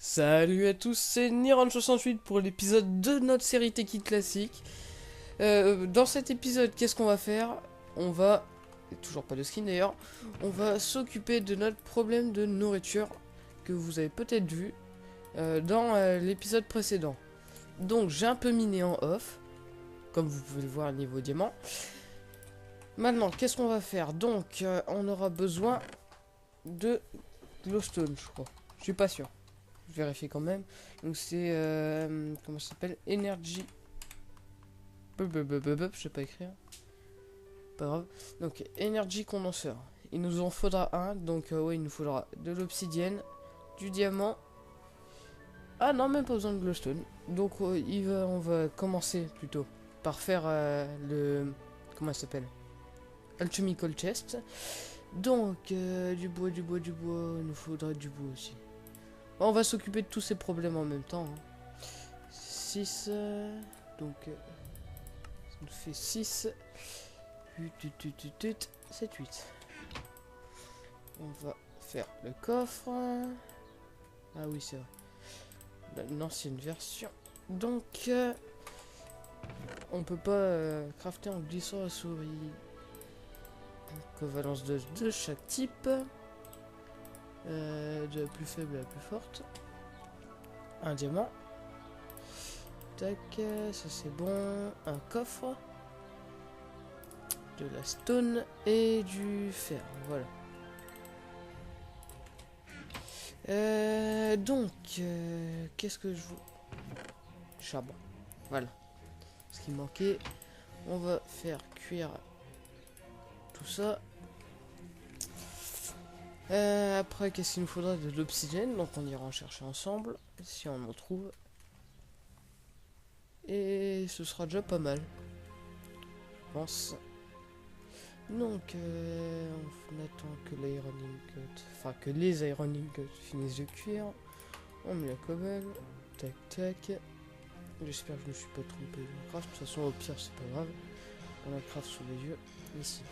Salut à tous, c'est Niron68 pour l'épisode de notre série Techie Classique. Dans cet épisode, qu'est-ce qu'on va faire? On va, toujours pas de skin d'ailleurs, on va s'occuper de notre problème de nourriture que vous avez peut-être vu dans l'épisode précédent. Donc j'ai un peu miné en off, comme vous pouvez le voir au niveau diamant. Maintenant, qu'est-ce qu'on va faire? Donc on aura besoin de glowstone, je crois. Je suis pas sûr. Je vérifie quand même. Donc c'est comment ça s'appelle? Energy. Je sais pas écrire. Pas grave. Donc Energy condenseur. Il nous en faudra un. Donc ouais, il nous faudra de l'obsidienne, du diamant. Ah non, même pas besoin de glowstone. Donc on va commencer plutôt par faire le comment ça s'appelle? Alchemical chest. Donc du bois, du bois, du bois. Il nous faudrait du bois aussi. On va s'occuper de tous ces problèmes en même temps. 6. Donc, ça nous fait 6. 7, 8. On va faire le coffre. Ah oui, c'est vrai. L'ancienne version. Donc, on peut pas crafter en glissant la souris. Covalence de chaque type. De la plus faible à la plus forte. Un diamant. Tac, ça c'est bon. Un coffre. De la stone et du fer. Voilà. Donc, qu'est-ce que je veux? Charbon. Voilà. Ce qui manquait. On va faire cuire tout ça. Après, qu'est-ce qu'il nous faudra? De l'obsidienne. Donc, on ira en chercher ensemble. Si on en trouve. Et ce sera déjà pas mal. Je pense. Donc, on attend que l'iron ingot, enfin que les iron ingots finissent de cuire. On met la cobble, tac tac. J'espère que je me suis pas trompé de craft. De toute façon, au pire, c'est pas grave. On a craft sous les yeux, ici.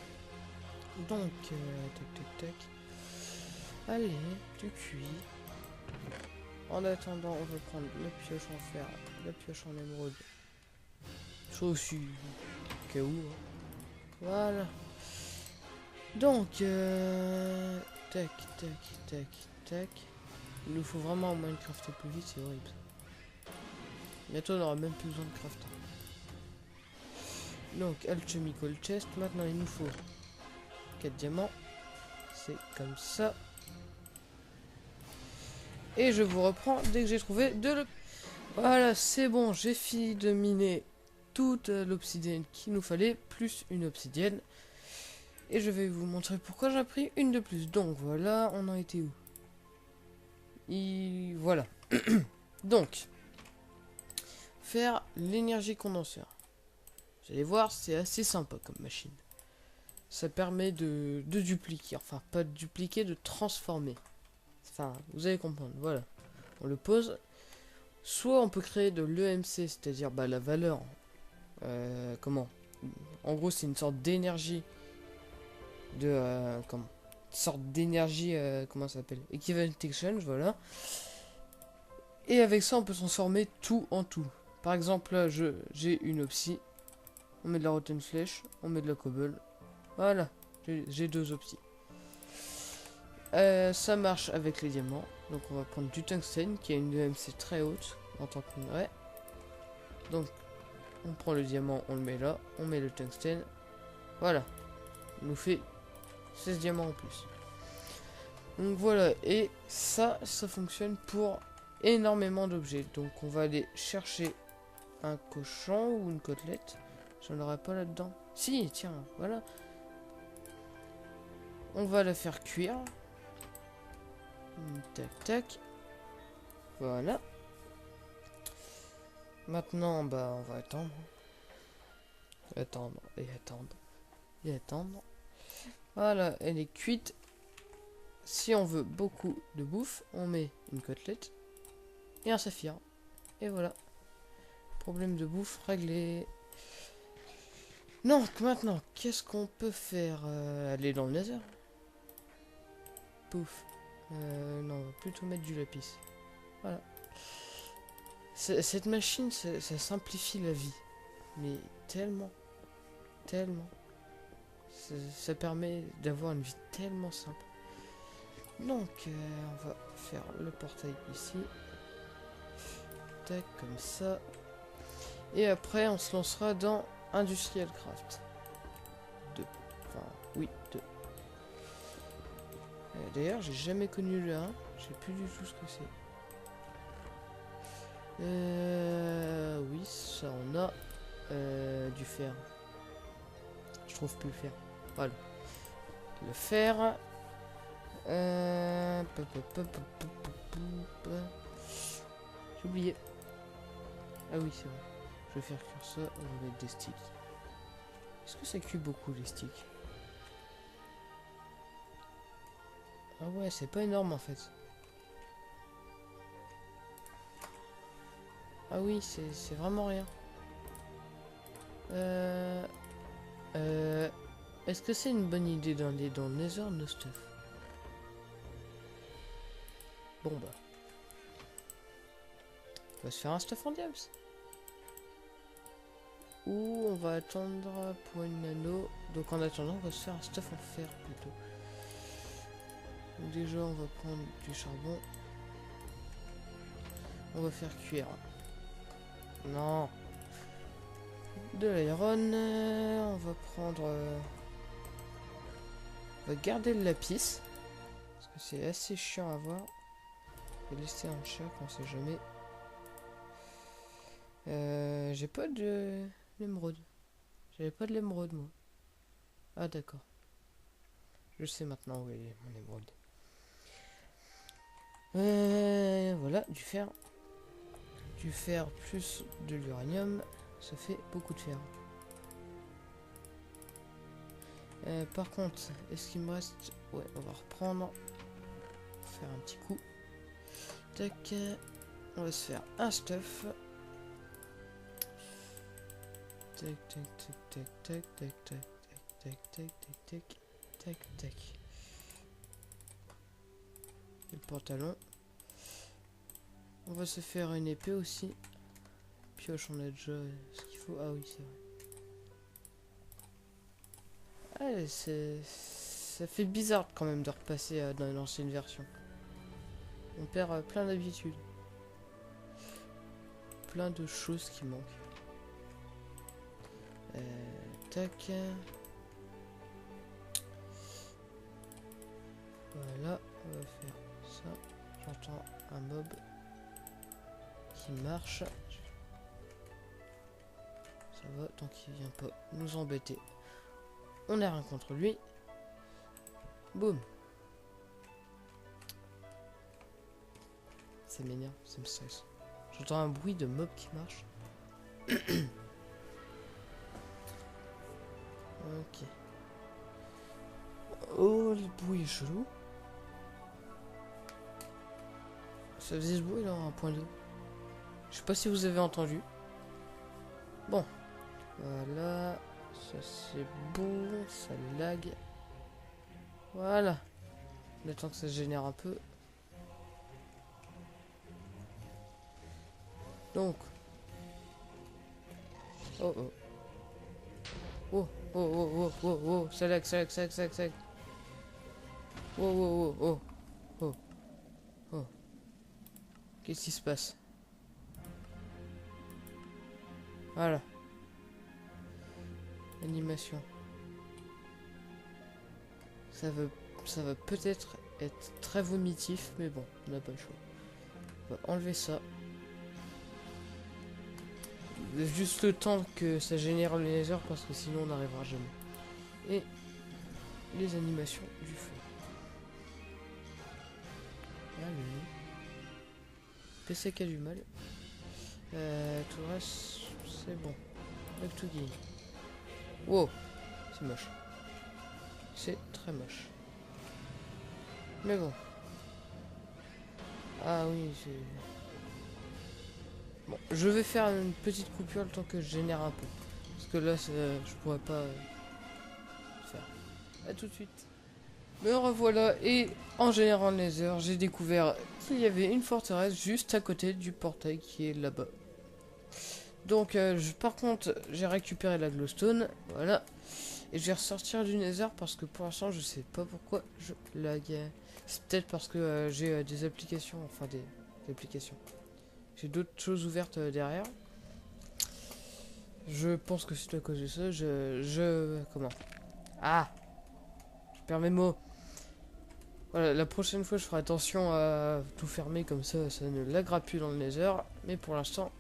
Donc, tac tac tac. Allez, tu cuis. En attendant, on va prendre la pioche en fer, la pioche en émeraude. Ça aussi, au cas où. Hein. Voilà. Donc, tac, tac, tac, tac. Il nous faut vraiment un moyen de crafter plus vite, c'est horrible. Bientôt, on n'aura même plus besoin de crafter. Donc, alchemical chest. Maintenant, il nous faut 4 diamants. C'est comme ça. Et je vous reprends dès que j'ai trouvé de l'obsidienne. Voilà, c'est bon, j'ai fini de miner toute l'obsidienne qu'il nous fallait, plus une obsidienne. Et je vais vous montrer pourquoi j'ai pris une de plus. Donc voilà, on en était où? Voilà. Donc, faire l'énergie condenseur. Vous allez voir, c'est assez sympa comme machine. Ça permet de dupliquer. Enfin, pas de dupliquer, de transformer. Enfin, vous allez comprendre. Voilà. On le pose. Soit on peut créer de l'EMC, c'est-à-dire la valeur. Comment? En gros, c'est une sorte d'énergie. Comment? Sorte d'énergie, comment ça s'appelle? Equivalent exchange, voilà. Et avec ça, on peut transformer tout en tout. Par exemple, là, j'ai une opsie. On met de la rotten flèche, on met de la cobble. Voilà, j'ai 2 opties. Ça marche avec les diamants. Donc on va prendre du tungstène qui a une EMC très haute en tant que minerai. Donc on prend le diamant, on le met là, on met le tungstène. Voilà, il nous fait 16 diamants en plus. Donc voilà, et ça fonctionne pour énormément d'objets. Donc on va aller chercher un cochon ou une côtelette. J'en aurais pas là-dedans. Si, tiens, voilà. On va la faire cuire. Tac, tac. Voilà. Maintenant, on va attendre. Attendre, et attendre, et attendre. Voilà, elle est cuite. Si on veut beaucoup de bouffe, on met une côtelette et un saphir. Et voilà. Problème de bouffe réglé. Donc maintenant, qu'est-ce qu'on peut faire? Aller dans le nether. Pouf. Non, on va plutôt mettre du lapis. Voilà. Cette machine, ça simplifie la vie. Mais tellement. Tellement. Ça permet d'avoir une vie tellement simple. Donc, on va faire le portail ici. Tac, comme ça. Et après, on se lancera dans Industrial Craft 2. Enfin, oui, 2. D'ailleurs, j'ai jamais connu le 1. Je sais plus du tout ce que c'est. Oui, ça on a du fer. Je trouve plus le fer. Voilà. Le fer. J'ai oublié. Ah oui, c'est vrai. Je vais faire cuire ça. On va mettre des sticks. Est-ce que ça cuit beaucoup les sticks? Ah ouais, c'est pas énorme en fait. Ah oui, c'est vraiment rien. Est-ce que c'est une bonne idée d'aller dans le Nether no stuff? Bon bah. On va se faire un stuff en diams. Ou on va attendre pour une nano. Donc en attendant, on va se faire un stuff en fer plutôt. Donc déjà, on va prendre du charbon. On va faire cuire. Non. De l'iron. On va prendre... on va garder le lapis. Parce que c'est assez chiant à voir. On va laisser un chat, on sait jamais. J'ai pas de l'émeraude. J'avais pas de l'émeraude moi. Ah d'accord. Je sais maintenant où est mon émeraude. Voilà, du fer. Du fer plus de l'uranium. Ça fait beaucoup de fer. Par contre, est-ce qu'il me reste... Ouais, on va reprendre. Faire un petit coup. Tac. On va se faire un stuff. Tac, tac, tac, tac, tac, tac, tac, tac, tac, tac, tac, tac, tac. Et le pantalon. On va se faire une épée aussi. Pioche, on a déjà ce qu'il faut. Ah oui, c'est vrai. Ah, ça fait bizarre quand même de repasser dans l'ancienne version. On perd plein d'habitudes. Plein de choses qui manquent. Tac. Voilà, on va faire ça. J'entends un mob qui marche. Ça va, tant qu'il vient pas nous embêter. On n'a rien contre lui. Boum. Ça m'énerve, ça me stresse. J'entends un bruit de mob qui marche. Ok. Oh, le bruit est chelou. Ça faisait ce bruit là, un point d'eau. Je sais pas si vous avez entendu. Bon. Voilà. Ça c'est bon. Ça lag. Voilà. Le temps que ça se génère un peu. Donc. Oh oh. Oh oh oh oh oh oh. Ça lag, ça lag, ça lag, ça lag, ça lag. Oh oh oh oh. Oh. Oh. Qu'est-ce qui se passe? Voilà. Animation. Ça va peut-être être très vomitif, mais bon, on n'a pas le choix. On va enlever ça. Juste le temps que ça génère le laser, parce que sinon on n'arrivera jamais. Et les animations du feu. Allez. PC qui a du mal. Tout le reste, c'est bon. Back to game. Wow, c'est moche. C'est très moche. Mais bon. Ah oui, c'est... Bon, je vais faire une petite coupure le temps que je génère un peu. Parce que là, je pourrais pas faire. A tout de suite. Me revoilà et en générant le Nether, j'ai découvert qu'il y avait une forteresse juste à côté du portail qui est là-bas. Donc par contre, j'ai récupéré la glowstone, voilà. Et je vais ressortir du Nether parce que pour l'instant, je sais pas pourquoi je lag. C'est peut-être parce que j'ai des applications, enfin des applications. J'ai d'autres choses ouvertes derrière. Je pense que c'est à cause de ça. Comment? Ah! Je perds mes mots. Voilà, la prochaine fois, je ferai attention à tout fermer comme ça ne laguera plus dans le Nether. Mais pour l'instant,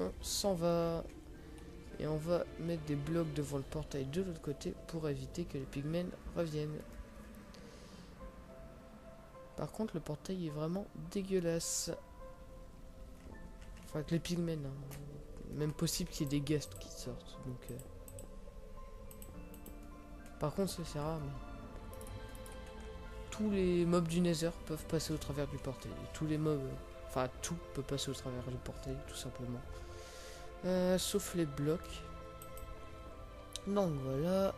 on s'en va. Et on va mettre des blocs devant le portail de l'autre côté pour éviter que les pigmen reviennent. Par contre, le portail est vraiment dégueulasse. Enfin, avec les pigmen, hein. Même possible qu'il y ait des guests qui sortent. Donc, par contre, c'est rare, mais tous les mobs du Nether peuvent passer au travers du portail. Et tous les mobs, enfin, tout peut passer au travers du portail, tout simplement. Sauf les blocs. Donc voilà.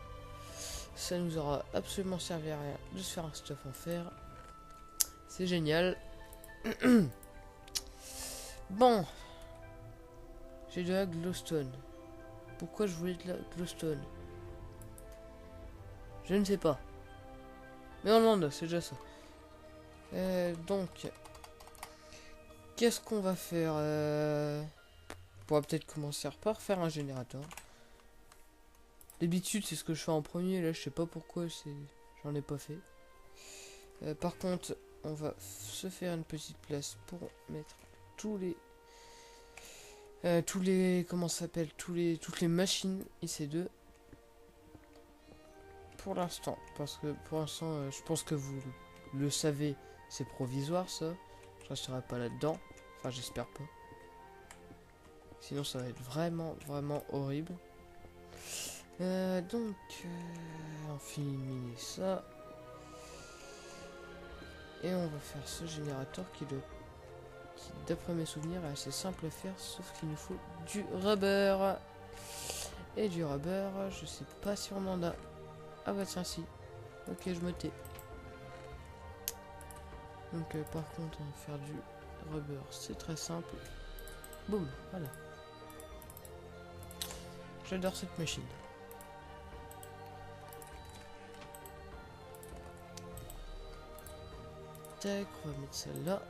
Ça nous aura absolument servi à rien de se faire un stuff en fer. C'est génial. Bon. J'ai de la glowstone. Pourquoi je voulais de la glowstone? Je ne sais pas. Mais on en a, c'est déjà ça. Donc, qu'est-ce qu'on va faire? On pourra peut-être commencer par faire un générateur. D'habitude, c'est ce que je fais en premier. Là, je sais pas pourquoi j'en ai pas fait. Par contre, on va se faire une petite place pour mettre tous les comment ça s'appelle, toutes les machines IC2 pour l'instant, parce que pour l'instant je pense que vous le savez, c'est provisoire ça, je resterai pas là-dedans, enfin j'espère pas, sinon ça va être vraiment horrible. Donc on finit ça et on va faire ce générateur qui d'après mes souvenirs est assez simple à faire, sauf qu'il nous faut du rubber. Et du rubber, je sais pas si on en a. Ah bah tiens si. Ok, je me tais. Donc par contre on va faire du rubber, c'est très simple. Boum, voilà. J'adore cette machine. Tac, on va mettre celle-là.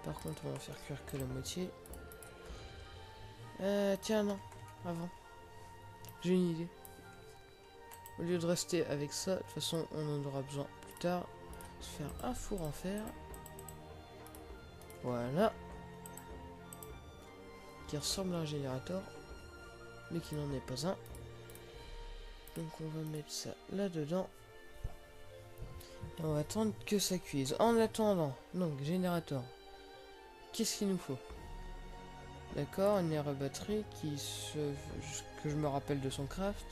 Par contre, on va faire cuire que la moitié. Tiens, non. Avant. J'ai une idée. Au lieu de rester avec ça, de toute façon, on en aura besoin plus tard. Se faire un four en fer. Voilà. Qui ressemble à un générateur. Mais qui n'en est pas un. Donc, on va mettre ça là-dedans. On va attendre que ça cuise. En attendant, donc, générateur. Qu'est-ce qu'il nous faut? D'accord, une air batterie que je me rappelle de son craft.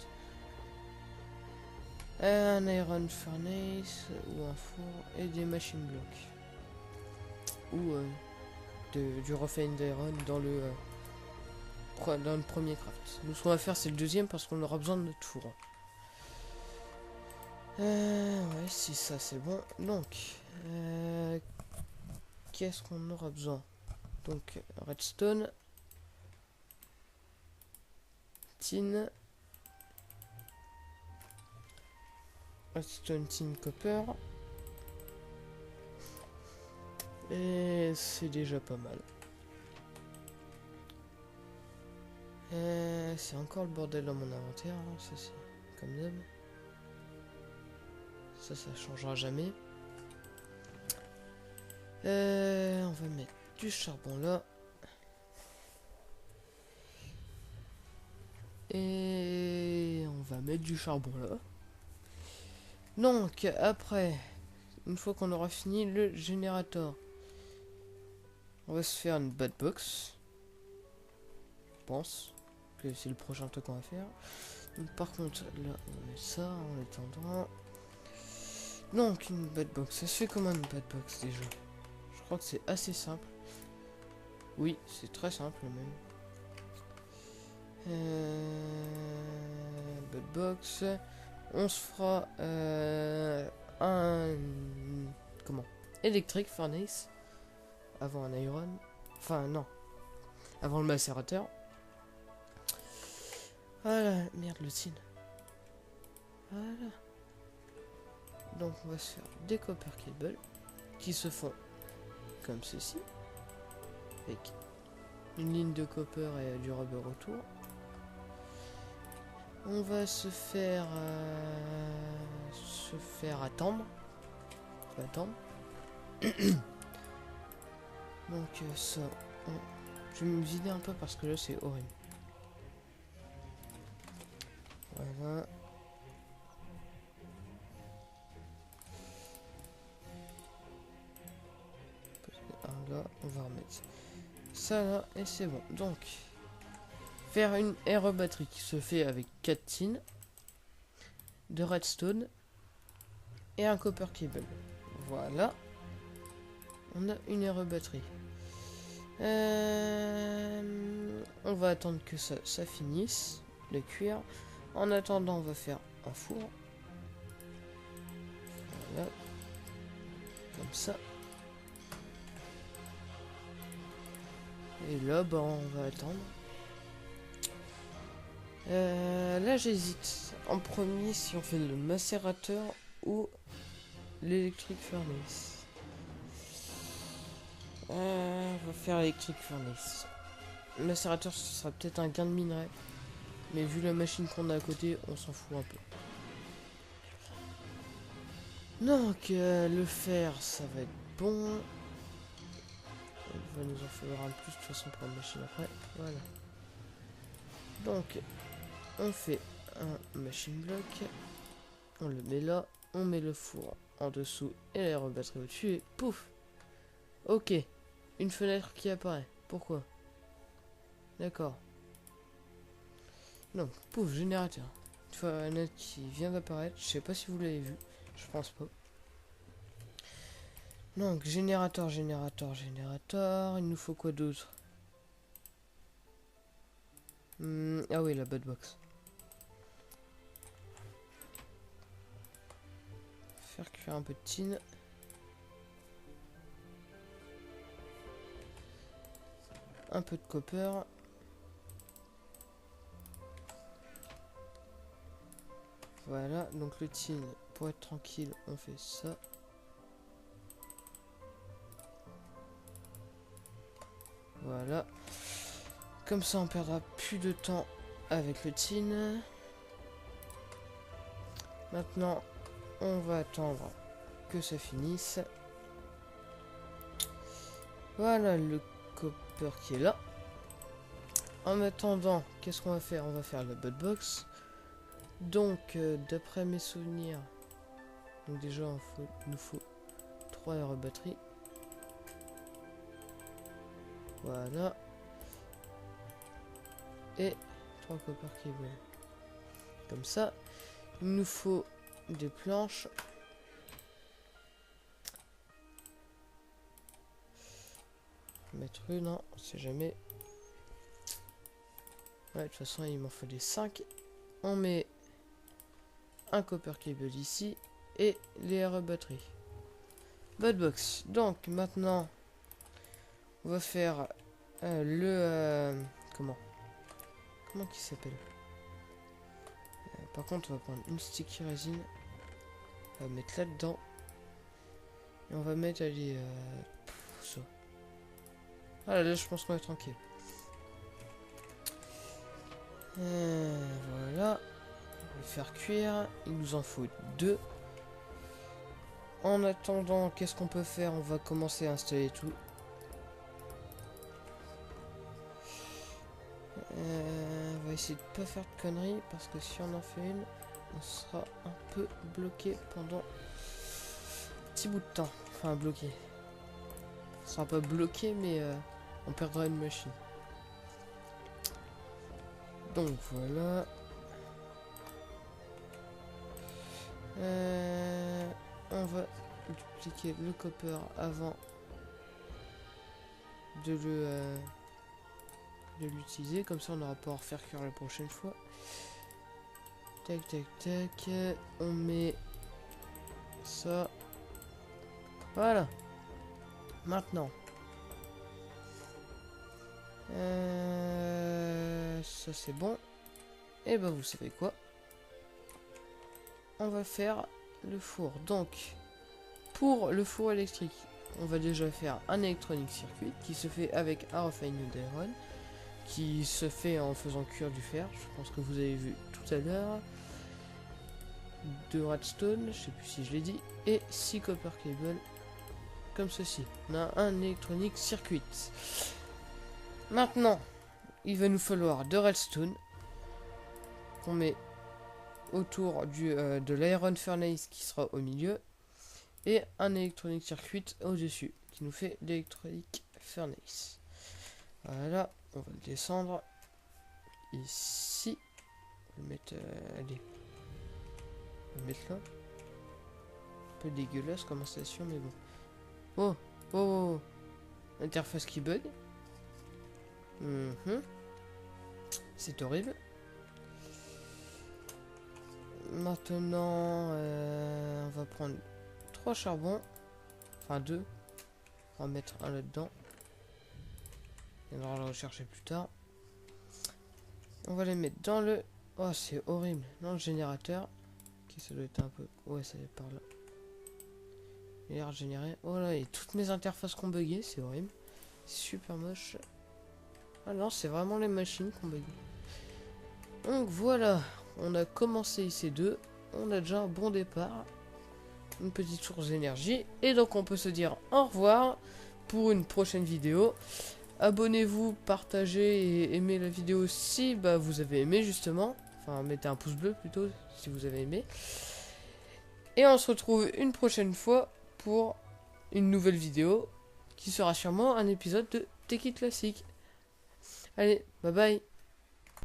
Un iron furnace ou un four et des machine blocs. Ou du refined iron dans le premier craft. Nous, ce qu'on va faire, c'est le deuxième parce qu'on aura besoin de notre four. Ouais, si ça c'est bon. Donc, qu'est-ce qu'on aura besoin? Donc, redstone, tin, redstone, tin, copper. Et c'est déjà pas mal. C'est encore le bordel dans mon inventaire, hein, ça c'est comme d'hab. Ça changera jamais. On va mettre du charbon là. Et on va mettre du charbon là. Donc après, une fois qu'on aura fini le générateur, on va se faire une bad box. Je pense que c'est le prochain truc qu'on va faire. Donc, par contre, là on met ça en attendant. Donc une bad box, ça se fait comment une bad box déjà? Je crois que c'est assez simple. Oui, c'est très simple même. Box. On se fera un... Comment? Electric Furnace. Avant un Iron. Enfin, non. Avant le macérateur. Voilà. Merde, le tin. Voilà. Donc, on va se faire des copper cables qui se font comme ceci. Avec une ligne de copper et du rubber autour. On va se faire attendre. On va attendre. Donc ça, je vais me vider un peu parce que là c'est horrible. Voilà. Un là, on va remettre ça là et c'est bon. Donc faire une air batterie qui se fait avec 4 tines de redstone et un copper cable. Voilà. On a une air batterie. On va attendre que ça finisse de cuire. En attendant, on va faire un four. Voilà. Comme ça. Et là, bah, on va attendre. Là, j'hésite. En premier, si on fait le macérateur ou l'électric furnace. On va faire l'électric furnace. Le macérateur, ce sera peut-être un gain de minerai. Mais vu la machine qu'on a à côté, on s'en fout un peu. Donc, le fer, ça va être bon. Il va nous en falloir un plus de toute façon pour la machine après. Voilà. Donc, on fait un machine block. On le met là. On met le four en dessous et la rebatterie au-dessus. Et pouf! Ok. Une fenêtre qui apparaît. Pourquoi? D'accord. Donc, pouf, générateur. Une fenêtre qui vient d'apparaître. Je sais pas si vous l'avez vu. Je pense pas. Donc, générateur. Il nous faut quoi d'autre? Ah oui, la bad box. Faire cuire un peu de tin. Un peu de copper. Voilà, donc le tin, pour être tranquille, on fait ça. Voilà. Comme ça, on perdra plus de temps avec le tin. Maintenant, on va attendre que ça finisse. Voilà le copper qui est là. En attendant, qu'est-ce qu'on va faire? On va faire la bud box. Donc, d'après mes souvenirs, donc déjà, il nous faut 3 heures de batterie. Voilà. Et 3 copper cables. Comme ça. Il nous faut des planches. Mettre une, non, on sait jamais. Ouais, de toute façon, il m'en faut des 5. On met un copper cable ici et les RE batteries. Bad box. Donc maintenant, on va faire comment qu'il s'appelle? Par contre, on va prendre une sticky résine. On va mettre là-dedans. Et on va mettre, allez, ça. Voilà, là, je pense qu'on est tranquille. Voilà. On va faire cuire. Il nous en faut 2. En attendant, qu'est-ce qu'on peut faire? On va commencer à installer tout. On va essayer de pas faire de conneries parce que si on en fait une, on sera un peu bloqué pendant un petit bout de temps. Enfin, bloqué. On sera pas bloqué, mais on perdra une machine. Donc voilà. On va dupliquer le copper avant de de l'utiliser, comme ça on aura pouvoir faire cuire la prochaine fois. Tac tac tac, on met ça. Voilà. Maintenant. Ça c'est bon. Et ben vous savez quoi? On va faire le four. Donc, pour le four électrique, on va déjà faire un électronique circuit qui se fait avec un refinement d'iron, qui se fait en faisant cuire du fer. Je pense que vous avez vu tout à l'heure. 2 redstone, je sais plus si je l'ai dit, et 6 copper cable, comme ceci. On a un électronique circuit. Maintenant, il va nous falloir 2 redstone qu'on met autour de l'iron furnace qui sera au milieu, et un électronique circuit au-dessus qui nous fait l'électronique furnace. Voilà, on va le descendre ici. On va le mettre, allez, on va le mettre là. Un peu dégueulasse comme installation, mais bon. Oh, oh, oh. Interface qui bug. C'est horrible. Maintenant, on va prendre 3 charbons. Enfin 2. On va mettre un là-dedans. Et on va le rechercher plus tard. On va les mettre dans le... Oh, c'est horrible. Dans le générateur. Ok, ça doit être un peu... Ouais, ça va être par là. Il a régénéré. Oh là, et toutes mes interfaces qui ont bugué, c'est horrible. Super moche. Ah non, c'est vraiment les machines qui ont bugué. Donc voilà, on a commencé IC2. On a déjà un bon départ. Une petite source d'énergie. Et donc on peut se dire au revoir pour une prochaine vidéo. Abonnez-vous, partagez et aimez la vidéo si vous avez aimé justement. Enfin, mettez un pouce bleu plutôt si vous avez aimé. Et on se retrouve une prochaine fois pour une nouvelle vidéo qui sera sûrement un épisode de Techie Classique. Allez, bye bye.